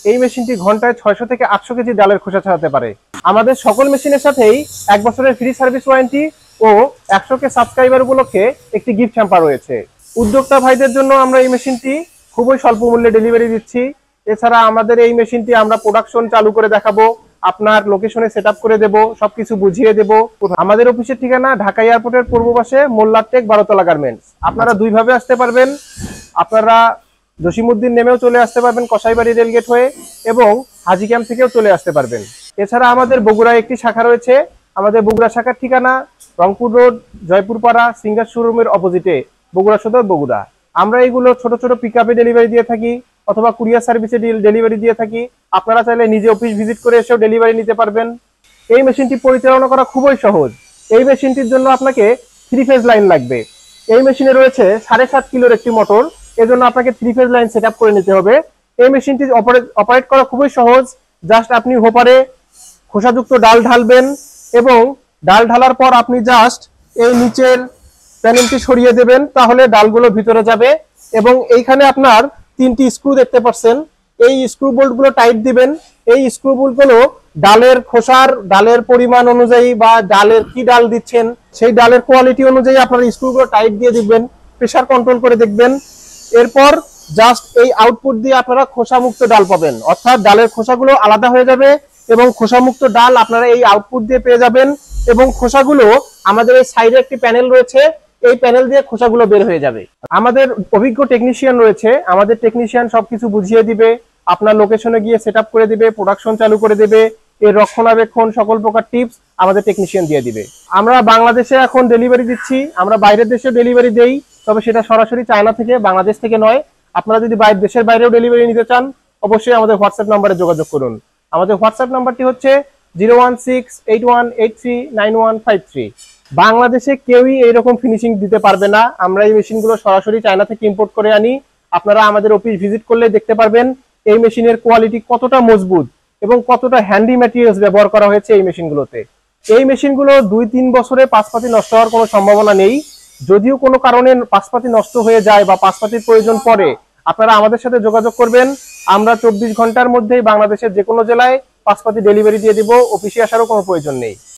এই মেশিনটি ঘন্টায় 600 থেকে 800 কেজি ডালের খোসা ছাড়াতে পারে। আমাদের সকল মেশিনের সাথেই 1 বছরের ফ্রি সার্ভিস ওয়ারেন্টি ও 100 কে সাবস্ক্রাইবার উপলক্ষে একটি গিফট হ্যাম্পার রয়েছে। উদ্যোক্তা ভাইদের জন্য আমরা এই মেশিনটি খুবই স্বল্প মূল্যে ডেলিভারি দিচ্ছি। এছাড়া আমাদের এই মেশিনটি আমরা প্রোডাকশন চালু করে দেখাবো, আপনার লোকেশনে সেটআপ করে দেব, সবকিছু বুঝিয়ে দেব। আমাদের অফিসের ঠিকানা ঢাকা এয়ারপোর্টের পূর্ব পাশে মোল্লারটেক 12তলা গার্মেন্টস। আপনারা দুইভাবে আসতে পারবেন। আপনারা জসিমউদ্দিন নেমেও চলে আসতে পারবেন কসাইবাড়ি রেলগেট হয়ে, এবং হাজি ক্যাম্প থেকেও চলে আসতে পারবেন। এছাড়া আমাদের বগুড়ায় একটি শাখা রয়েছে। আমাদের বগুড়া শাখার ঠিকানা রংপুর রোড, জয়পুরপাড়া, সিঙ্গার শোরুমের অপোজিটে, বগুড়া সদর, বগুড়া। আমরা এইগুলো ছোট ছোট পিকআপে ডেলিভারি দিয়ে থাকি অথবা কুরিয়ার সার্ভিসে ডেলিভারি দিয়ে থাকি। আপনারা চাইলে নিজে অফিস ভিজিট করে এসেও ডেলিভারি নিতে পারবেন। এই মেশিনটি পরিচালনা করা খুবই সহজ। এই মেশিনটির জন্য আপনাকে 3 ফেজ লাইন লাগবে। এই মেশিনে রয়েছে 7.5 কিলোর একটি মোটর, এজন্য আপনাকে 3 ফেজ লাইন সেটআপ করে নিতে হবে। এই মেশিনটি অপারেট করা খুবই সহজ। জাস্ট আপনি হোপারে খোসাযুক্ত ডাল ঢালবেন এবং ডাল ঢালার পর আপনি জাস্ট এই নিচের প্যানেলটি সরিয়ে দেবেন, তাহলে ডালগুলো ভিতরে যাবে। এবং এইখানে আপনার 3টি স্ক্রু দেখতে পাচ্ছেন, এই স্ক্রু বোল্টগুলো টাইট দিবেন। এই স্ক্রু বোল্টগুলো ডালের খোসার ডালের পরিমাণ অনুযায়ী বা ডালের কি ডাল দিচ্ছেন সেই ডালের কোয়ালিটি অনুযায়ী আপনার স্ক্রুগুলো টাইট দিয়ে দিবেন, প্রেসার কন্ট্রোল করে দেখবেন। এরপর জাস্ট এই আউটপুট দিয়ে আপনারা খোসামুক্ত ডাল পাবেন, অর্থাৎ ডালের খোসাগুলো আলাদা হয়ে যাবে এবং খোসামুক্ত ডাল আপনারা এই আউটপুট দিয়ে পেয়ে যাবেন। এবং খোসাগুলো আমাদের এই সাইডে একটি প্যানেল রয়েছে, এই প্যানেল দিয়ে খোসাগুলো বের হয়ে যাবে। আমাদের অভিজ্ঞ টেকনিশিয়ান রয়েছে, আমাদের টেকনিশিয়ান সবকিছু বুঝিয়ে দিবে, আপনার লোকেশনে গিয়ে সেটআপ করে দিবে, প্রোডাকশন চালু করে দেবে, এর রক্ষণাবেক্ষণ সকল প্রকার টিপস আমাদের টেকনিশিয়ান দিয়ে দিবে। আমরা বাংলাদেশে এখন ডেলিভারি দিচ্ছি, আমরা বাইরের দেশে ডেলিভারি দেই, তবে সেটা সরাসরি চায়না থেকে, বাংলাদেশ থেকে নয়। আপনারা যদি দেশের বাইরেও ডেলিভারি নিতে চান অবশ্যই আমাদের হোয়াটসঅ্যাপ নাম্বারে যোগাযোগ করুন। আমাদের হোয়াটসঅ্যাপ নাম্বারটি হচ্ছে 01681839153। বাংলাদেশে কেউই এইরকম ফিনিশিং দিতে পারবে না। আমরা এই মেশিনগুলো সরাসরি চায়না থেকে ইম্পোর্ট করে আনি। আপনারা আমাদের অফিস ভিজিট করলে দেখতে পারবেন এই মেশিনের কোয়ালিটি কতটা মজবুত এবং কতটা হ্যান্ডি ম্যাটেরিয়ালস ব্যবহার করা হয়েছে এই মেশিনগুলোতে। এই মেশিনগুলো 2-3 বছরে পাশপাতি নষ্ট হওয়ার কোনো সম্ভাবনা নেই। যদিও কোনো কারণে পাশপাতি নষ্ট হয়ে যায় বা পাশপাতির প্রয়োজন পড়ে, আপনারা আমাদের সাথে যোগাযোগ করবেন। আমরা 24 ঘন্টার মধ্যেই বাংলাদেশের যে কোনো জেলায় পাশপাতি ডেলিভারি দিয়ে দিব, অফিসে আসারও কোনো প্রয়োজন নেই।